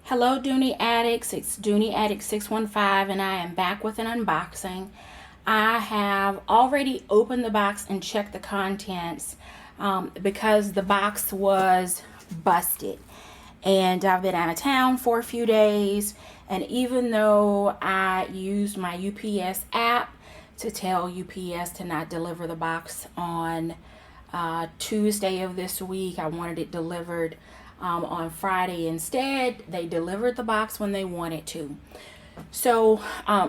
Hello Dooney Addicts, it's Dooney Addict 615 and I am back with an unboxing. I have already opened the box and checked the contents because the box was busted. And I've been out of town for a few days, and even though I used my UPS app to tell UPS to not deliver the box on Tuesday of this week, I wanted it delivered on Friday instead. They delivered the box when they wanted to. So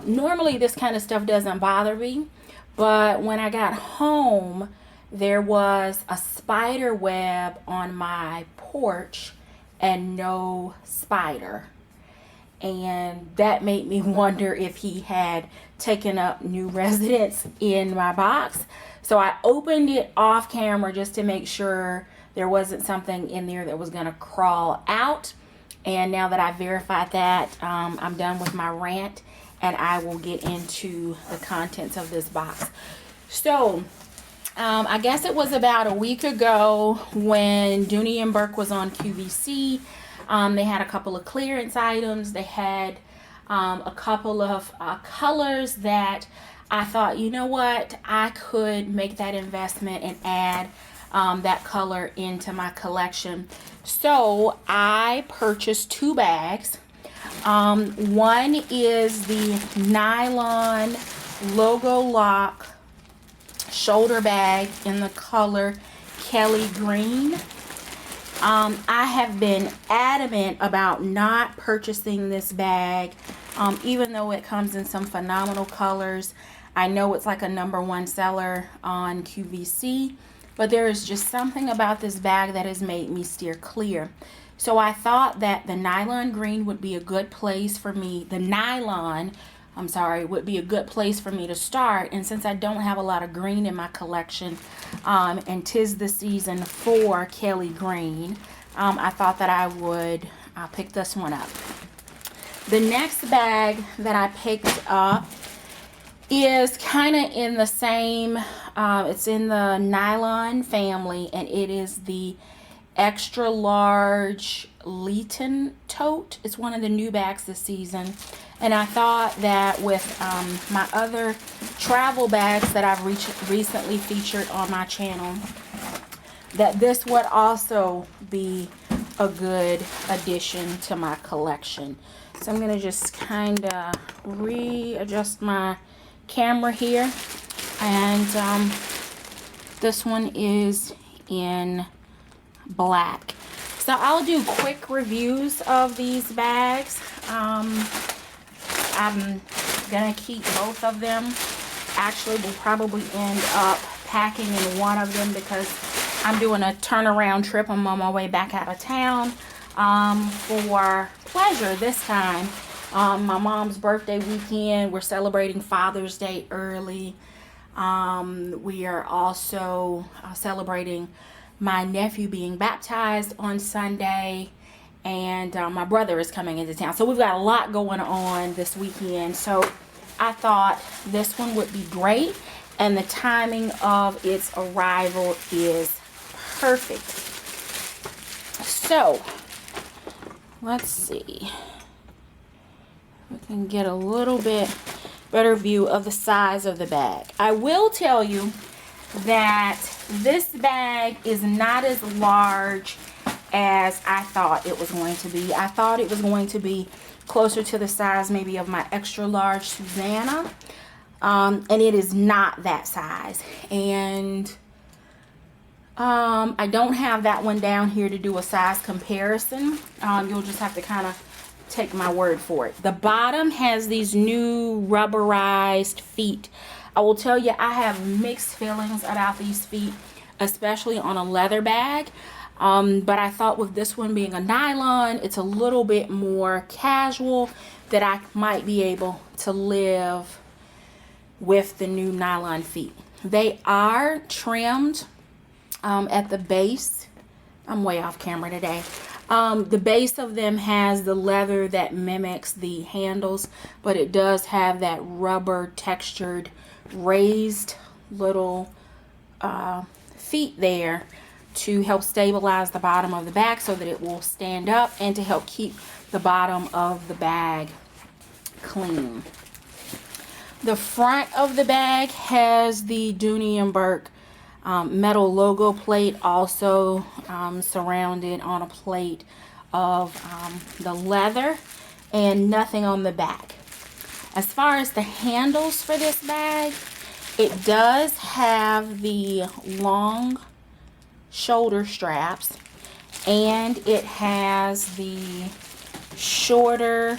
normally this kind of stuff doesn't bother me, but when I got home, there was a spider web on my porch and no spider. And that made me wonder if he had taken up new residence in my box. So I opened it off camera just to make sure there wasn't something in there that was going to crawl out. And now that I verified that, I'm done with my rant and I will get into the contents of this box. So I guess it was about a week ago when Dooney Bourke was on QVC. They had a couple of clearance items. They had a couple of colors that I thought, you know what, I could make that investment and add that color into my collection. So I purchased two bags. One is the nylon logo lock shoulder bag in the color Kelly Green. I have been adamant about not purchasing this bag, even though it comes in some phenomenal colors. I know it's like a #1 seller on QVC, but there is just something about this bag that has made me steer clear. So I thought that the nylon green would be a good place for me. Would be a good place for me to start. And since I don't have a lot of green in my collection, and 'tis the season for Kelly Green, I thought that I would pick this one up. The next bag that I picked up is kind of in the same, it's in the nylon family, and it is the extra large Leighton tote. It's one of the new bags this season, and I thought that with my other travel bags that I've recently featured on my channel, that this would also be a good addition to my collection. So I'm going to just kind of readjust my camera here, and this one is in black. So I'll do quick reviews of these bags. I'm gonna keep both of them. Actually, we'll probably end up packing in one of them because I'm doing a turnaround trip. I'm on my way back out of town for pleasure this time. My mom's birthday weekend. We're celebrating Father's Day early. We are also celebrating my nephew being baptized on Sunday, and my brother is coming into town. So we've got a lot going on this weekend. So I thought this one would be great, and the timing of its arrival is perfect. So let's see. We can get a little bit better view of the size of the bag. I will tell you that this bag is not as large as I thought it was going to be. I thought it was going to be closer to the size maybe of my extra large Susanna, and it is not that size. And I don't have that one down here to do a size comparison. You'll just have to kind of take my word for it. The bottom has these new rubberized feet. I will tell you, I have mixed feelings about these feet, especially on a leather bag. But I thought with this one being a nylon, it's a little bit more casual, that I might be able to live with the new nylon feet. They are trimmed at the base. I'm way off camera today. The base of them has the leather that mimics the handles, but it does have that rubber textured raised little feet there to help stabilize the bottom of the bag so that it will stand up, and to help keep the bottom of the bag clean. The front of the bag has the Dooney Bourke metal logo plate, also surrounded on a plate of the leather, and nothing on the back. As far as the handles for this bag, it does have the long shoulder straps, and it has the shorter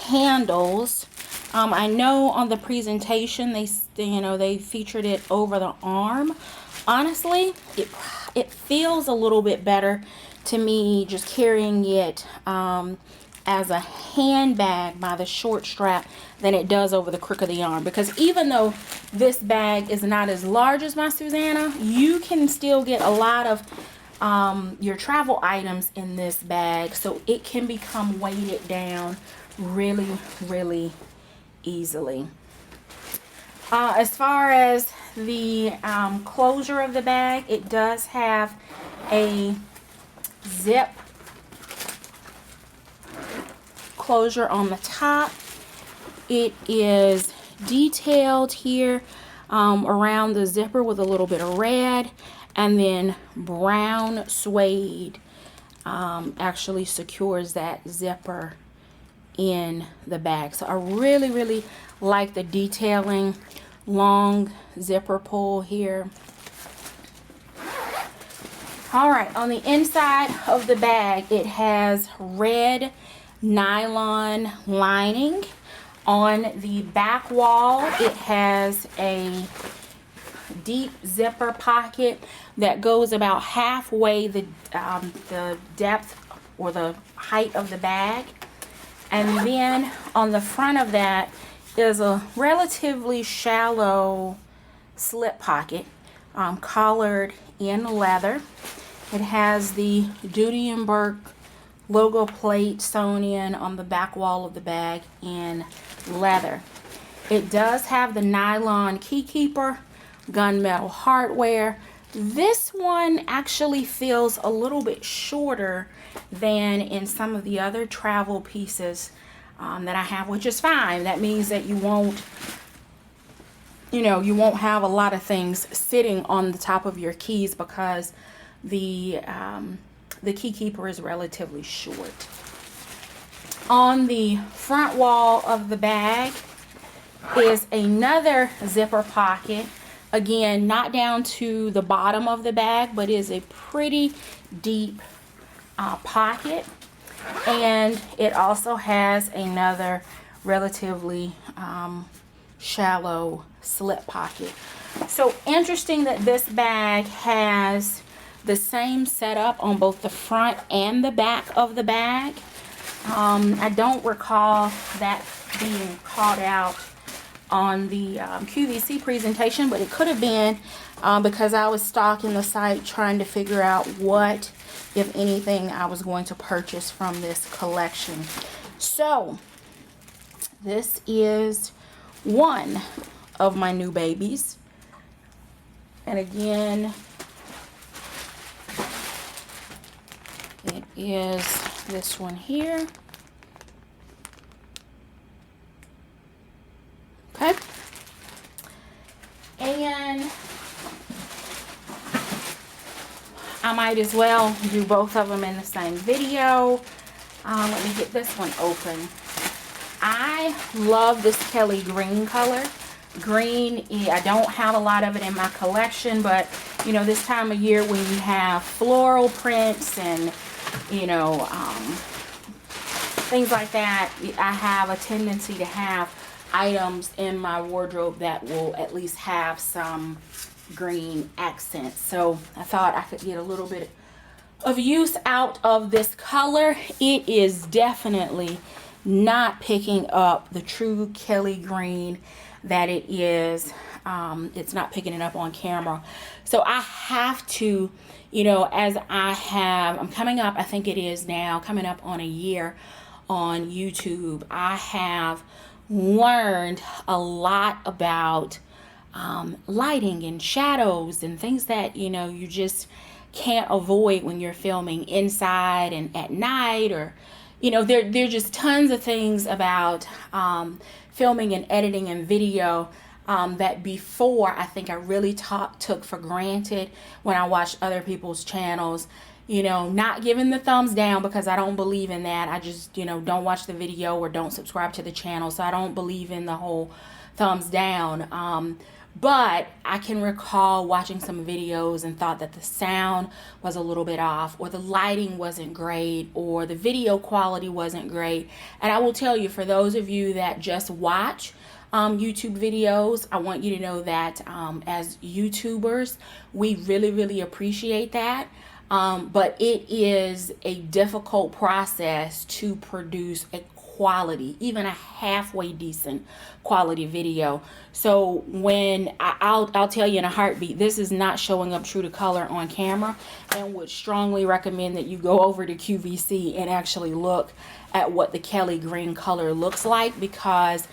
handles. I know on the presentation they featured it over the arm. Honestly, it feels a little bit better to me just carrying it as a handbag by the short strap than it does over the crook of the arm, because even though this bag is not as large as my Susanna, you can still get a lot of your travel items in this bag, so it can become weighted down really easily. As far as the closure of the bag, it does have a zip closure on the top. It is detailed here around the zipper with a little bit of red, and then brown suede actually secures that zipper in the bag. So I really like the detailing. Long zipper pull here. All right, on the inside of the bag, it has red nylon lining. On the back wall, it has a deep zipper pocket that goes about halfway the depth or the height of the bag. And then on the front of that is a relatively shallow slip pocket, collared in leather. It has the Dooney Bourke logo plate sewn in on the back wall of the bag in leather. It does have the nylon key keeper, gunmetal hardware. This one actually feels a little bit shorter than in some of the other travel pieces that I have, which is fine. That means that you won't have a lot of things sitting on the top of your keys, because the key keeper is relatively short. On the front wall of the bag is another zipper pocket. Again, not down to the bottom of the bag, but is a pretty deep pocket. And it also has another relatively shallow slip pocket. So interesting that this bag has the same setup on both the front and the back of the bag. I don't recall that being called out on the QVC presentation, but it could have been because I was stalking the site trying to figure out what, if anything, I was going to purchase from this collection. So this is one of my new babies, and again, it is this one here. Okay. And I might as well do both of them in the same video. Let me get this one open. I love this Kelly green color. Green, I don't have a lot of it in my collection, but you know, this time of year when you have floral prints and things like that, I have a tendency to have items in my wardrobe that will at least have some green accents. So I thought I could get a little bit of use out of this color. It is definitely not picking up the true Kelly green that it is. It's not picking it up on camera. So I have to, as I'm coming up, I think it is now, coming up on a year on YouTube, I have learned a lot about lighting and shadows and things that, you just can't avoid when you're filming inside and at night, or there's just tons of things about filming and editing and video that before I think I really took for granted when I watched other people's channels. Not giving the thumbs down, because I don't believe in that. I just, don't watch the video or don't subscribe to the channel. So I don't believe in the whole thumbs down. But I can recall watching some videos and thought that the sound was a little bit off, or the lighting wasn't great, or the video quality wasn't great. And I will tell you, for those of you that just watch YouTube videos, I want you to know that as YouTubers, we really, really appreciate that. But it is a difficult process to produce a quality, even a halfway decent quality video. So when I'll tell you in a heartbeat, this is not showing up true to color on camera, and would strongly recommend that you go over to QVC and actually look at what the Kelly green color looks like, because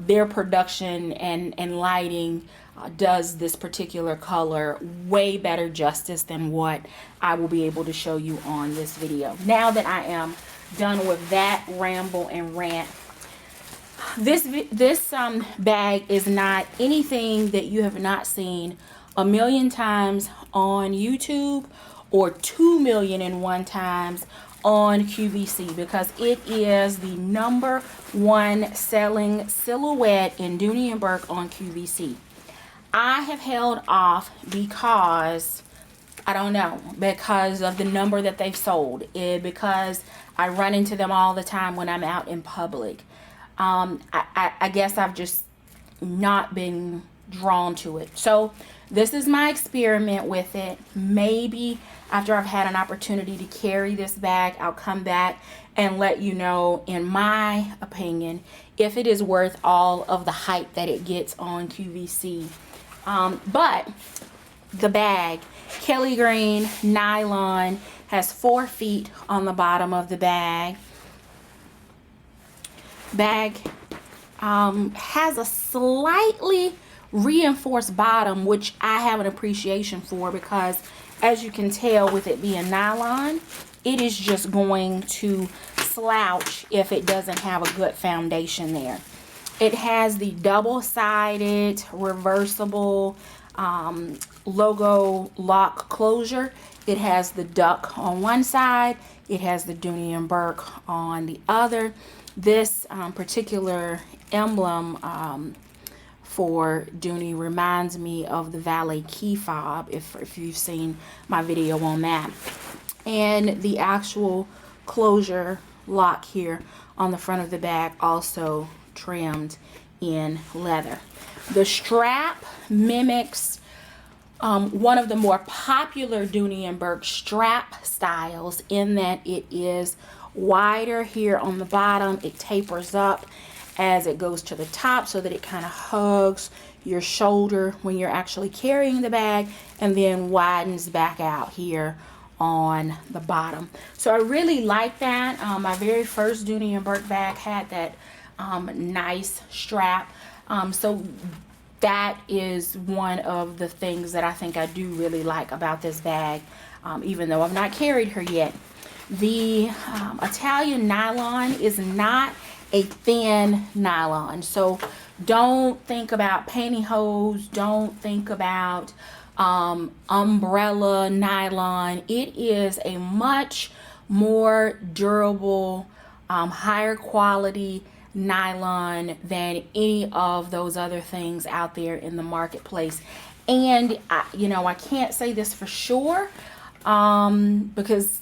their production and lighting does this particular color way better justice than what I will be able to show you on this video. Now that I am done with that ramble and rant, this bag is not anything that you have not seen a million times on YouTube, or 2,000,001 times on QVC, because it is the #1 selling silhouette in Dooney Bourke on QVC. I have held off because, I don't know, because of the number that they've sold, because I run into them all the time when I'm out in public. I guess I've just not been drawn to it. So this is my experiment with it. Maybe after I've had an opportunity to carry this bag, I'll come back and let you know, in my opinion, if it is worth all of the hype that it gets on QVC. But the bag, Kelly green nylon, has 4 feet on the bottom of the bag. Bag has a slightly reinforced bottom, which I have an appreciation for, because as you can tell, with it being nylon, it is just going to slouch if it doesn't have a good foundation there. It has the double-sided reversible logo lock closure. It has the duck on one side. It has the Dooney Bourke on the other. This particular emblem for Dooney reminds me of the valet key fob, if you've seen my video on that. And the actual closure lock here on the front of the bag, also trimmed in leather. The strap mimics one of the more popular Dooney Bourke strap styles, in that it is wider here on the bottom. It tapers up as it goes to the top, so that it kind of hugs your shoulder when you're actually carrying the bag, and then widens back out here on the bottom. So I really like that. My very first Dooney Bourke bag had that nice strap. So that is one of the things that I think I do really like about this bag, even though I've not carried her yet. The Italian nylon is not a thin nylon, so don't think about pantyhose, don't think about umbrella nylon. It is a much more durable, higher quality nylon than any of those other things out there in the marketplace. And I can't say this for sure, because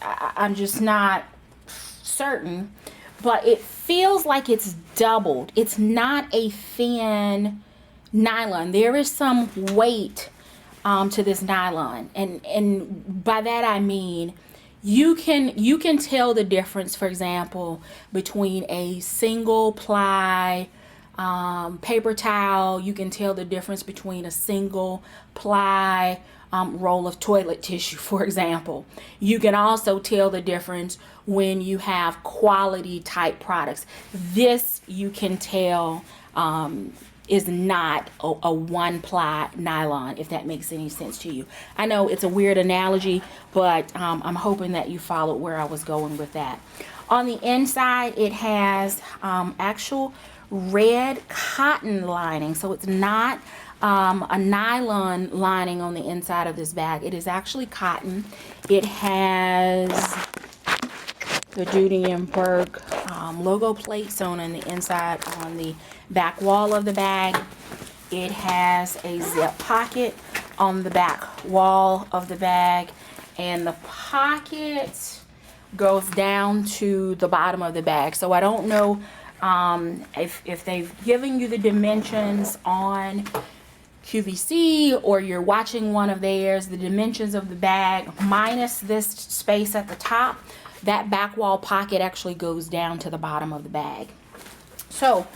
I'm just not certain, but it feels like it's doubled. It's not a thin nylon. There is some weight to this nylon, and by that I mean you can tell the difference, for example, between a single ply paper towel. You can tell the difference between a single ply roll of toilet tissue, for example. You can also tell the difference when you have quality type products. This you can tell is not a one-ply nylon, if that makes any sense to you. I know it's a weird analogy, but I'm hoping that you followed where I was going with that. On the inside, it has actual red cotton lining, so it's not a nylon lining on the inside of this bag. It is actually cotton. It has the Dooney Bourke logo plate sewn on the inside on the back wall of the bag. It has a zip pocket on the back wall of the bag, and the pocket goes down to the bottom of the bag. So I don't know if they've given you the dimensions on QVC or you're watching one of theirs, the dimensions of the bag minus this space at the top. That back wall pocket actually goes down to the bottom of the bag. So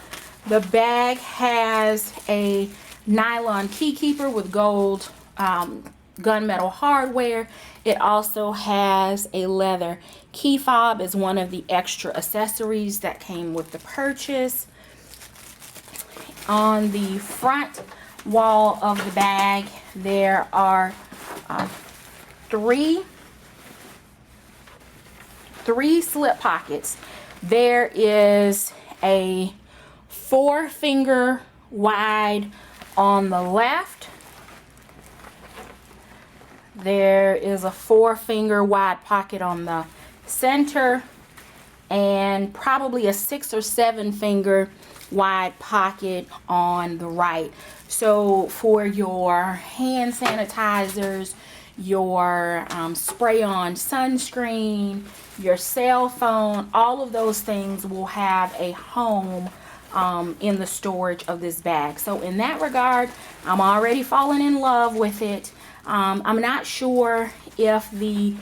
the bag has a nylon key keeper with gold gunmetal hardware. It also has a leather key fob as one of the extra accessories that came with the purchase. On the front wall of the bag, there are three slip pockets. There is a 4-finger wide on the left. There is a 4-finger wide pocket on the center, and probably a 6 or 7-finger wide pocket on the right. So for your hand sanitizers, your spray-on sunscreen, your cell phone, all of those things will have a home in the storage of this bag. So in that regard, I'm already falling in love with it. I'm not sure if the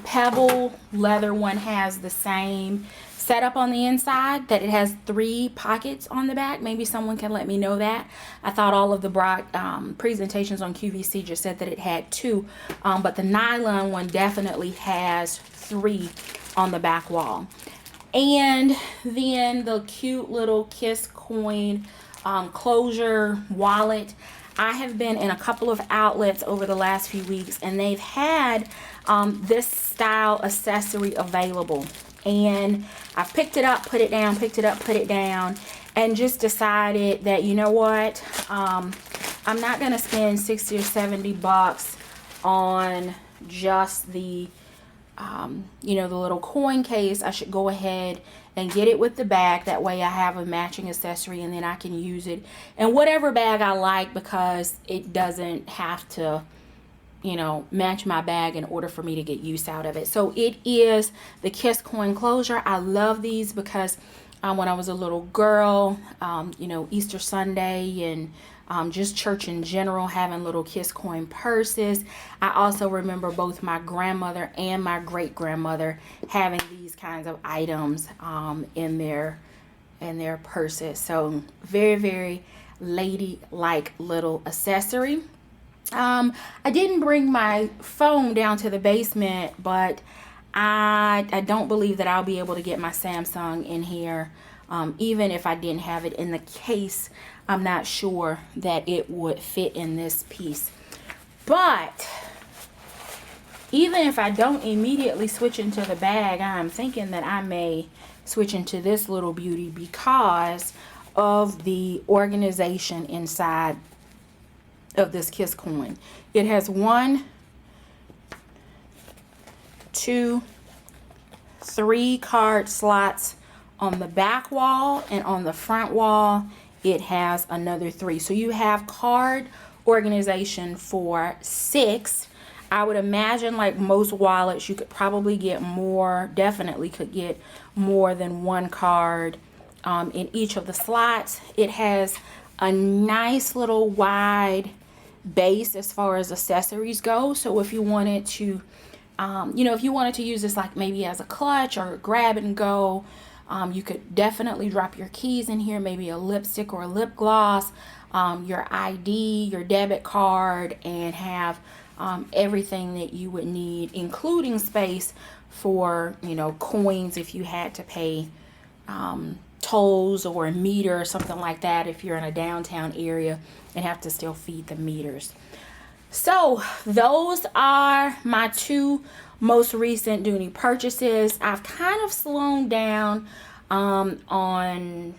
pebble leather one has the same setup on the inside, that it has 3 pockets on the back. Maybe someone can let me know that. I thought all of the presentations on QVC just said that it had 2, but the nylon one definitely has 3 on the back wall. And then the cute little Kiss coin closure wallet. I have been in a couple of outlets over the last few weeks, and they've had this style accessory available. And I picked it up, put it down, picked it up, put it down, and just decided that, you know what, I'm not going to spend 60 or 70 bucks on just the, you know, the little coin case. I should go ahead and get it with the bag. That way I have a matching accessory, and then I can use it in whatever bag I like, because it doesn't have to, you know, match my bag in order for me to get use out of it. So it is the Kiss coin closure. I love these because when I was a little girl, you know, Easter Sunday and just church in general, having little Kiss coin purses. I also remember both my grandmother and my great grandmother having these kinds of items in their purses. So very, very lady-like little accessory. I didn't bring my phone down to the basement, but I don't believe that I'll be able to get my Samsung in here. Even if I didn't have it in the case, I'm not sure that it would fit in this piece. But even if I don't immediately switch into the bag, I'm thinking that I may switch into this little beauty because of the organization inside of this Kiss coin. It has 1, 2, 3 card slots on the back wall, and on the front wall it has another 3. So you have card organization for 6. I would imagine, like most wallets, you could probably get more, definitely could get more than 1 card in each of the slots. It has a nice little wide base as far as accessories go. So if you wanted to, you know, if you wanted to use this like maybe as a clutch or a grab and go, you could definitely drop your keys in here, maybe a lipstick or a lip gloss, your ID, your debit card, and have everything that you would need, including space for, you know, coins if you had to pay tolls or a meter or something like that if you're in a downtown area and have to still feed the meters. So those are my two most recent Dooney purchases. I've kind of slowed down on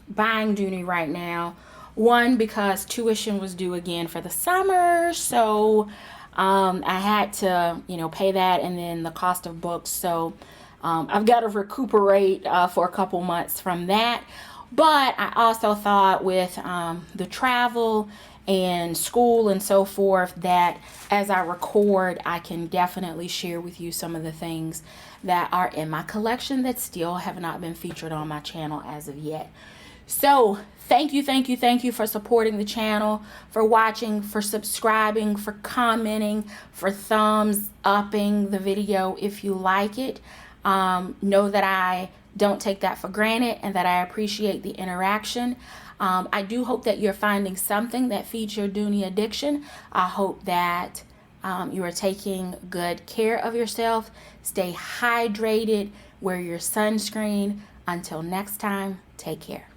buying Dooney right now. One, because tuition was due again for the summer, so I had to, pay that, and then the cost of books. So I've got to recuperate for a couple months from that. But I also thought with the travel and school and so forth, that as I record, I can definitely share with you some of the things that are in my collection that still have not been featured on my channel as of yet. So thank you for supporting the channel, for watching, for subscribing, for commenting, for thumbs upping the video if you like it. Know that I don't take that for granted and that I appreciate the interaction. I do hope that you're finding something that feeds your Dooney addiction. I hope that you are taking good care of yourself. Stay hydrated, wear your sunscreen. Until next time, take care.